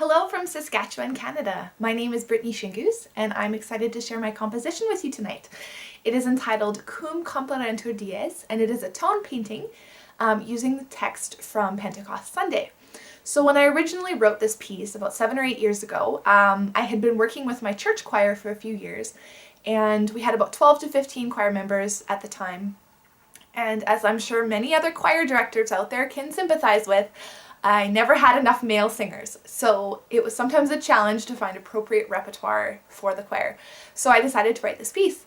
Hello from Saskatchewan, Canada. My name is Brittany Shingoose and I'm excited to share my composition with you tonight. It is entitled Cum Complerentur Dies and it is a tone painting using the text from Pentecost Sunday. So when I originally wrote this piece about 7 or 8 years ago, I had been working with my church choir for a few years and we had about 12 to 15 choir members at the time. And as I'm sure many other choir directors out there can sympathize with, I never had enough male singers, so it was sometimes a challenge to find appropriate repertoire for the choir. So I decided to write this piece.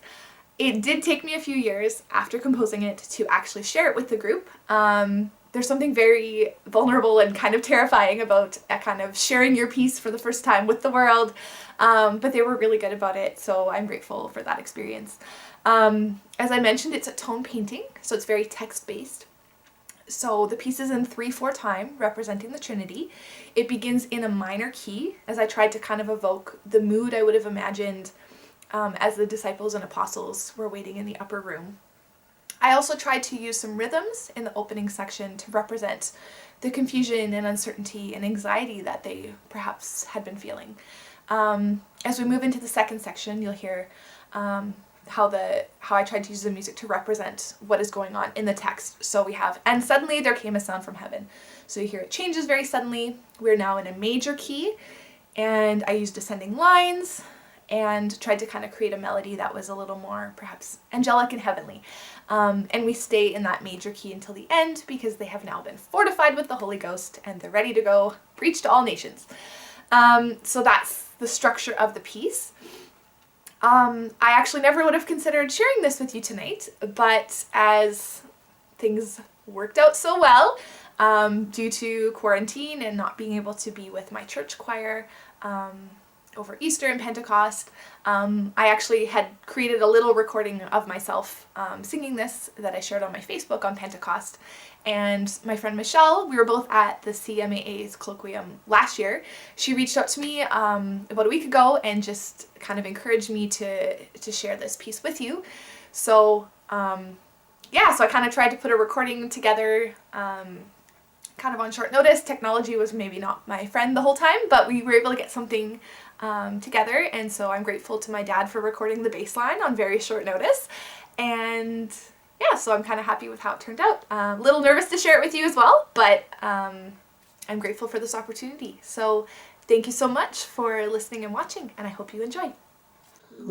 It did take me a few years after composing it to actually share it with the group. There's something very vulnerable and kind of terrifying about kind of sharing your piece for the first time with the world, but they were really good about it, so I'm grateful for that experience. As I mentioned, it's a tone painting, so it's very text-based. So the piece is in 3/4 time, representing the Trinity. It begins in a minor key, as I tried to kind of evoke the mood I would have imagined as the disciples and apostles were waiting in the upper room. I also tried to use some rhythms in the opening section to represent the confusion and uncertainty and anxiety that they perhaps had been feeling. As we move into the second section, you'll hear how I tried to use the music to represent what is going on in the text. So we have, and suddenly there came a sound from heaven. So you hear it changes very suddenly. We're now in a major key, and I used descending lines and tried to kind of create a melody that was a little more perhaps angelic and heavenly. And we stay in that major key until the end because they have now been fortified with the Holy Ghost and they're ready to go preach to all nations. So that's the structure of the piece. I actually never would have considered sharing this with you tonight, but as things worked out so well, due to quarantine and not being able to be with my church choir over Easter and Pentecost, I actually had created a little recording of myself singing this that I shared on my Facebook on Pentecost. And my friend Michelle, we were both at the CMAA's Colloquium last year. She reached out to me about a week ago and just kind of encouraged me to share this piece with you. So yeah, so I kind of tried to put a recording together kind of on short notice. Technology was maybe not my friend the whole time, but we were able to get something together, and so I'm grateful to my dad for recording the bass line on very short notice. And yeah, so I'm kind of happy with how it turned out. A little nervous to share it with you as well, but I'm grateful for this opportunity. So thank you so much for listening and watching, and I hope you enjoy. Cum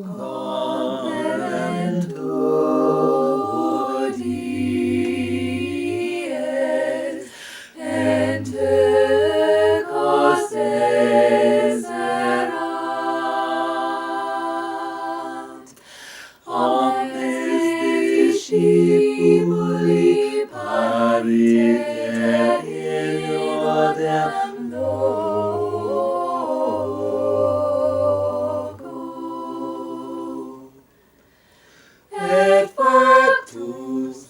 complerentur dies, Pentecost erat, omnes discipuli pariter in iodem loco, et factus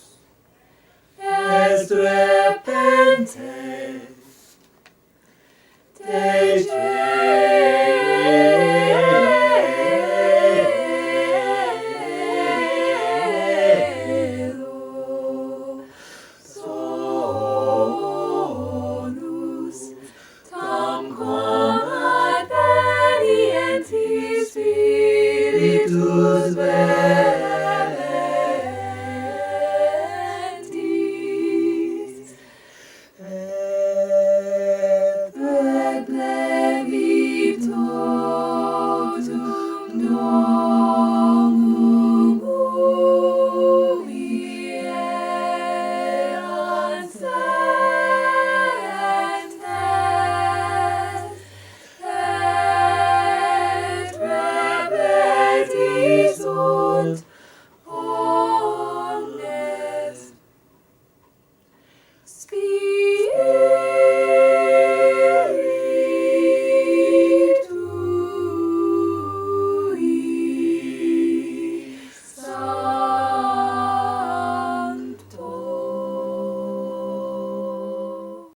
est repente Dei